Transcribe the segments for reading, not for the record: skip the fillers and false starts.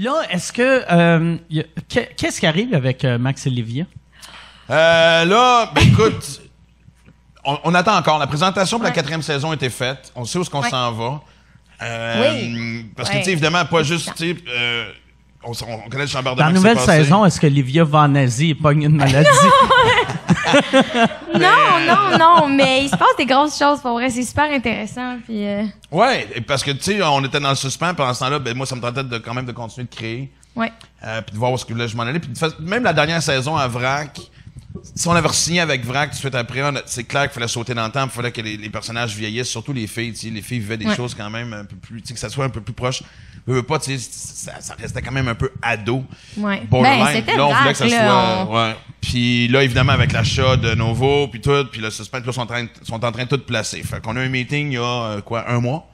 Là, est-ce que... qu'est-ce qui arrive avec Max et Livia? Là, ben écoute, on attend encore. La présentation pour la 4e saison a été faite. On sait où est-ce qu'on s'en va. Parce que, tu sais, évidemment, pas juste, tu sais... on connaît le chambardement. Dans la nouvelle saison, est-ce que Livia va en Asie et pogne une maladie? Non, mais il se passe des grosses choses, pour vrai. C'est super intéressant. Puis, ouais, parce que, tu sais, on était dans le suspens, pendant ce temps-là, ben, moi, ça me tentait quand même de continuer de créer. Ouais. Puis de voir où est-ce que là, je m'en allais. Puis même la dernière saison à Vrac, si on avait re-signé avec Vrac tout de suite après, c'est clair qu'il fallait sauter dans le temps, il fallait que les personnages vieillissent, surtout les filles. Tu sais, les filles vivaient des choses quand même un peu plus, tu sais, que ça soit un peu plus proche. Pas, tu sais, ça restait quand même un peu ado. Ouais. Borderline. Ben, là, on voulait que ça là, soit. Ouais. Puis là, évidemment, avec l'achat de Novo, puis tout, puis le suspense, là, sont en train de tout placer. Fait qu'on a un meeting il y a, un mois.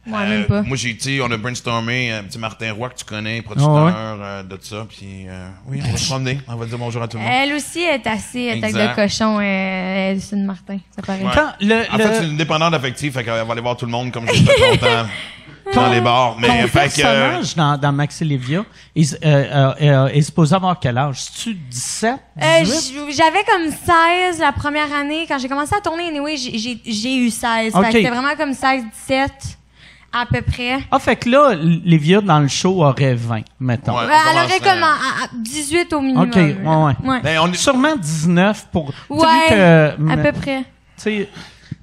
Ouais, même pas. Moi, on a brainstormé, petit Martin Roy que tu connais, producteur de ça, puis oui, on va se promener, on va dire bonjour à tout le monde. Elle aussi est assez tête de cochon, elle, c'est une Martin, ça paraît. Ouais. En fait, c'est une dépendante affective, fait qu'elle va aller voir tout le monde comme j'étais content dans les bars. Mais ton personnage dans Max et Livia, il est supposé avoir quel âge? C'est-tu 17, 18? J'avais comme 16 la première année. Quand j'ai commencé à tourner, anyway, j'ai eu 16. Okay. Fait que c'était vraiment comme 16, 17. À peu près. Ah, fait que là, Livia, dans le show, aurait 20, mettons. Ouais, elle aurait comme à 18 au minimum. OK, ouais. Ben, on est... Sûrement 19 pour... Ouais, à peu près. Tu sais,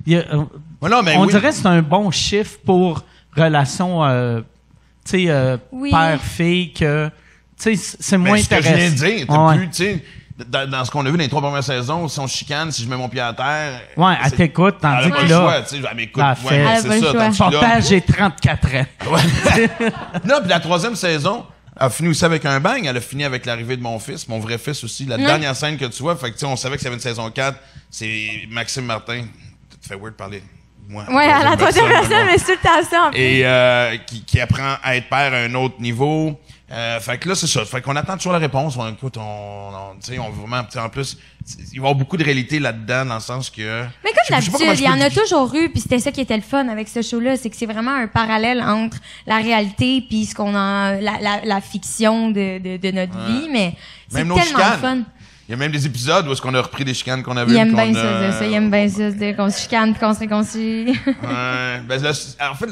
non, mais on dirait que c'est un bon chiffre pour relation, père-fille, que, tu sais, c'est moins intéressant. Ce que je viens de dire, t'as plus, tu sais... Dans ce qu'on a vu dans les 3 premières saisons, si on chicane, si je mets mon pied à terre... Ouais, elle t'écoute, tandis que là... Elle m'écoute, c'est ça. Papa, j'ai 34 ans. Ouais. Non, puis la 3e saison a fini aussi avec un bang. Elle a fini avec l'arrivée de mon fils, mon vrai fils aussi. La dernière scène que tu vois, fait que, tu sais, on savait que s'il y avait une saison 4, c'est Maxime Martin. Ça te fait weird de parler... Moi, à la 3e personne, mais c'est tout à ça, en plus. Et qui apprend à être père à un autre niveau. Fait que là, c'est ça. Fait qu'on attend toujours la réponse. Écoute, tu sais, on vraiment, en plus, il va y avoir beaucoup de réalité là-dedans, dans le sens que... Mais comme d'habitude, il y en a toujours eu, puis c'était ça qui était le fun avec ce show-là, c'est que c'est vraiment un parallèle entre la réalité puis ce qu'on a, la fiction de notre vie, mais c'est même tellement fun. Il y a même des épisodes où est-ce qu'on a repris des chicanes qu'on avait. Il aime bien ça, il aime bien ça, qu'on se chicane puis qu'on se réconcilie. Ouais. Ben là, en fait,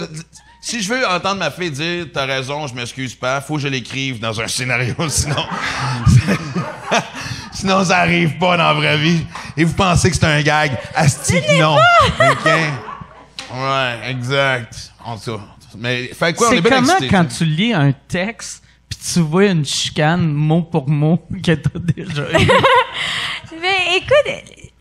si je veux entendre ma fille dire « T'as raison, je m'excuse pas », faut que je l'écrive dans un scénario, sinon... sinon, ça arrive pas dans la vraie vie. Et vous pensez que c'est un gag. Asti, non. OK? Ouais, exact. En tout cas. Mais, fait quoi, on est bien excités. C'est comment quand tu lis un texte pis tu vois une chicane mot pour mot que t'as déjà eu? Mais écoute,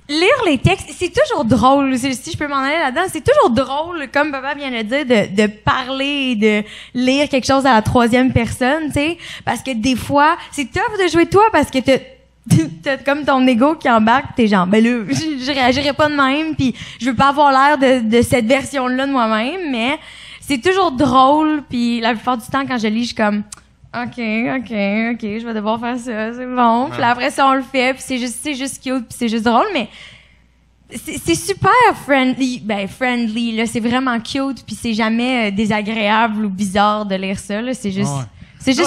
lire les textes, c'est toujours drôle. Si je peux m'en aller là-dedans, c'est toujours drôle, comme papa vient de le dire, de parler et de lire quelque chose à la 3e personne, tu sais. Parce que des fois, c'est tough de jouer toi parce que t'as comme ton ego qui embarque, t'es genre, ben là, je réagirais pas de même, puis je veux pas avoir l'air de cette version-là de moi-même, mais c'est toujours drôle, puis la plupart du temps, quand je lis, je suis comme... OK, je vais devoir faire ça, c'est bon. Puis après ça, on le fait, puis c'est juste cute, puis c'est juste drôle, mais c'est super friendly. Ben, friendly, là, c'est vraiment cute, puis c'est jamais désagréable ou bizarre de lire ça, là. C'est juste,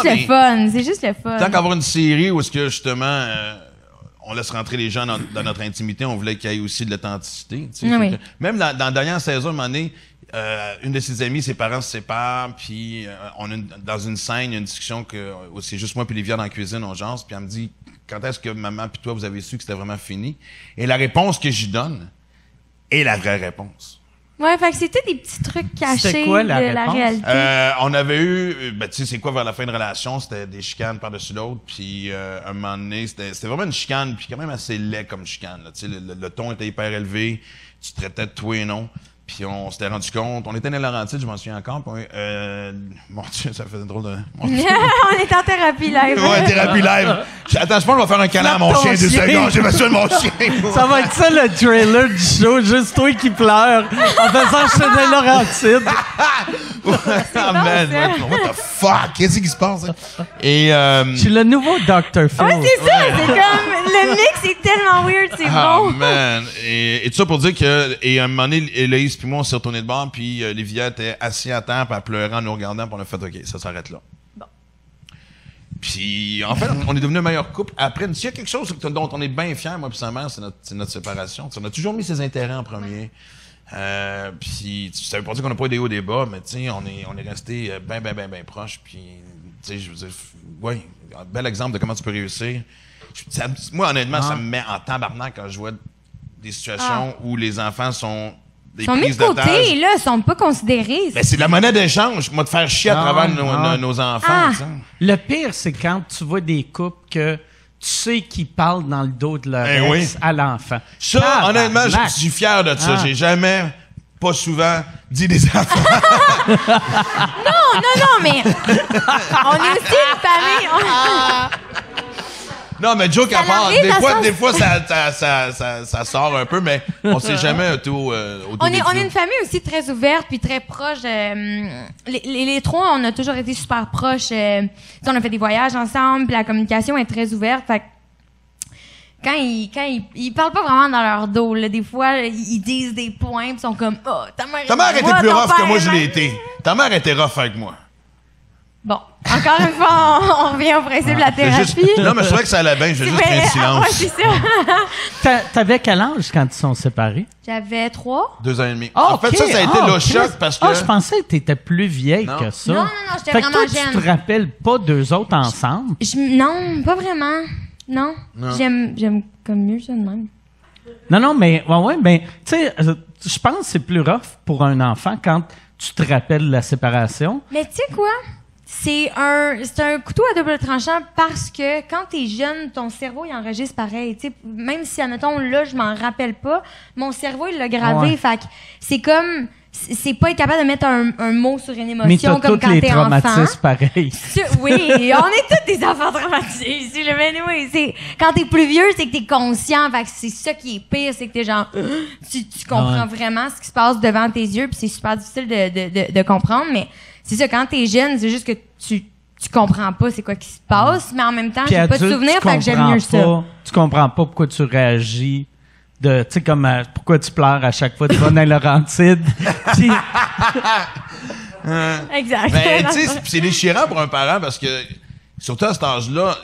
le fun. C'est juste le fun. Tant qu'avoir une série où est-ce que, justement, on laisse rentrer les gens dans notre intimité, on voulait qu'il y ait aussi de l'authenticité. Tu sais, oui. Même dans la dernière saison, à un moment donné, une de ses amies, ses parents se séparent, puis on a dans une scène, il y a une discussion où c'est juste moi puis Livia dans la cuisine, on jase, puis elle me dit « Quand est-ce que maman puis toi, vous avez su que c'était vraiment fini? » Et la réponse que j'y donne est la vraie réponse. Ouais, fait que c'était des petits trucs cachés quoi, de la réalité. On avait eu, tu sais, c'est quoi vers la fin de relation, c'était des chicanes par-dessus l'autre, puis un moment donné, c'était vraiment une chicane, puis quand même assez laid comme chicane, tu sais, le ton était hyper élevé, tu traitais de tout et non. Puis on s'était rendu compte, on était dans la Laurentides, je m'en souviens encore. Puis mon Dieu, ça faisait drôle de... On est en thérapie live. Ouais, thérapie live. Attends, je pense qu'on va faire un câlin à mon chien 2 secondes. J'ai besoin de mon chien. Ça va être ça le trailer du show, juste toi qui pleure en faisant Chanel Laurentides. Ah man, what the fuck? Qu'est-ce qui se passe? Et c'est le nouveau Dr. Phil. Ouais, c'est ça, c'est comme... Le mix est tellement weird, c'est bon. Man. Et tout ça pour dire que... Et à un moment donné, Héloïse puis moi, on s'est retournés de bord, puis Livia était assise à terre, puis elle pleurait en nous regardant, puis on a fait « OK, ça s'arrête là. » Bon. Puis, en fait, on est devenu un meilleur couple. Après, s'il y a quelque chose dont on est bien fiers, moi et sa mère, c'est notre séparation. T'sais, on a toujours mis ses intérêts en premier. Puis, ça veut pas dire qu'on n'a pas eu des hauts, des bas, mais tu sais, on est resté bien proches. Puis, tu sais, je veux dire, oui, un bel exemple de comment tu peux réussir. Moi, honnêtement, ça me met en tabarnak quand je vois des situations où les enfants sont des ils sont mis prises de côté, d'otage. là, ils sont pas considérés. Ben, c'est de la monnaie d'échange. Moi, de faire chier à travers nos enfants. T'sais. Le pire, c'est quand tu vois des couples que tu sais qu'ils parlent dans le dos de leur ex à l'enfant. Ça, honnêtement, je suis fier de ça. J'ai jamais, pas souvent, dit des enfants. Non, mais on est aussi une famille. Non, mais joke à part. arrive, Des fois, ça sort un peu, mais on s'est jamais au On est une famille aussi très ouverte puis très proche. Les trois, on a toujours été super proches. On a fait des voyages ensemble, puis la communication est très ouverte. Fait que quand ils parlent pas vraiment dans leur dos, là, des fois, ils disent des points, puis sont comme « Oh, ta mère était plus rough que moi, je l'ai été. Ta mère était rough avec moi. » Bon, encore une fois, on revient au principe de la thérapie. Non, mais je trouvais que ça allait bien, j'ai juste pris le silence. Ouais, c'est ça. T'avais quel âge quand ils sont séparés? J'avais 3. 2 ans et demi. Oh, en fait, ça a été le choc parce que... je pensais que t'étais plus vieille que ça. Non, j'étais fait que vraiment toi, jeune. tu te rappelles pas d'eux autres ensemble? Non, pas vraiment. Non. J'aime comme mieux ça de même. Non, mais, ben, tu sais, je pense que c'est plus rough pour un enfant quand tu te rappelles de la séparation. Mais tu sais quoi? C'est un couteau à double tranchant parce que quand t'es jeune, ton cerveau, il enregistre pareil. T'sais, même si, admettons, là, je m'en rappelle pas, mon cerveau, il l'a gravé. Ouais. Fait que c'est comme... C'est pas être capable de mettre un mot sur une Mais émotion t'as comme tous quand les t'es enfant. traumatismes pareils. Oui, on est tous des enfants traumatisés ici. Mais oui, quand t'es plus vieux, c'est que t'es conscient. Fait que c'est ça qui est pire, c'est que t'es genre... Tu comprends vraiment ce qui se passe devant tes yeux, puis c'est super difficile de comprendre, mais... C'est ça, quand t'es jeune, c'est juste que tu comprends pas c'est quoi qui se passe, mais en même temps, Puis j'ai pas de adulte, souvenir, tu fait que j'aime comprends mieux ça. Tu comprends pas pourquoi tu réagis. Tu sais, comme pourquoi tu pleures à chaque fois que tu vas dans Laurentide. Puis, Exact. Ben, tu sais, c'est déchirant pour un parent parce que, surtout à cet âge-là,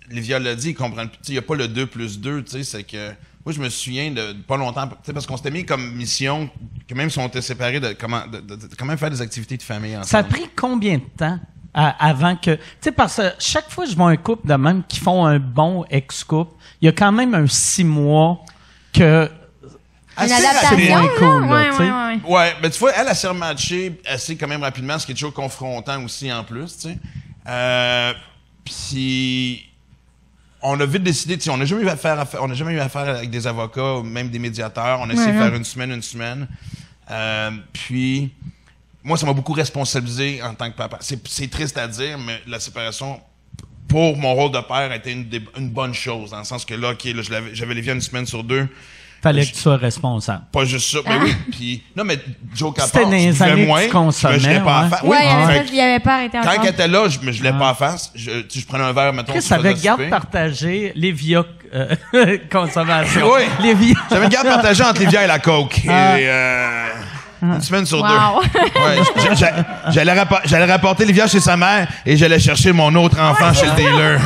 Livia l'a dit, ils comprennent. Il n'y a pas le 2 plus 2, tu sais, c'est que. Moi, je me souviens de pas longtemps, parce qu'on s'était mis comme mission, que même si on était séparés, de quand même faire des activités de famille ensemble. ça a pris combien de temps avant que... Tu sais, parce que chaque fois que je vois un couple de même qui font un bon ex-couple, il y a quand même un 6 mois que... Une Assez adaptation, c'est moins cool, là, ouais, tu sais. ouais. Ouais, mais tu vois, elle s'est rematchée assez quand même rapidement, ce qui est toujours confrontant aussi en plus, tu sais. Puis on a vite décidé, tu sais, on n'a jamais eu affaire avec des avocats, ou même des médiateurs. On a essayé de faire une semaine. Puis moi, ça m'a beaucoup responsabilisé en tant que papa. C'est triste à dire, mais la séparation, pour mon rôle de père, a été une bonne chose, dans le sens que là, j'avais Livia une semaine sur 2. Fallait que tu sois responsable. Pas juste ça, mais oui. Puis non, mais Joe Capard, C'était dans les années que moins, tu consommais, je l'ai pas à ouais. face. Ouais, Oui, il avait pas arrêté quand encore. elle était là, je l'ai pas à face. Je prenais un verre, mettons, Chris, avec garde partagée, Livia consommation. Oui. Livia. J'avais une garde partagée entre Livia et la coke. Et, une semaine sur 2. Wow. Ouais, j'allais rapporter Livia chez sa mère et j'allais chercher mon autre enfant chez le dealer.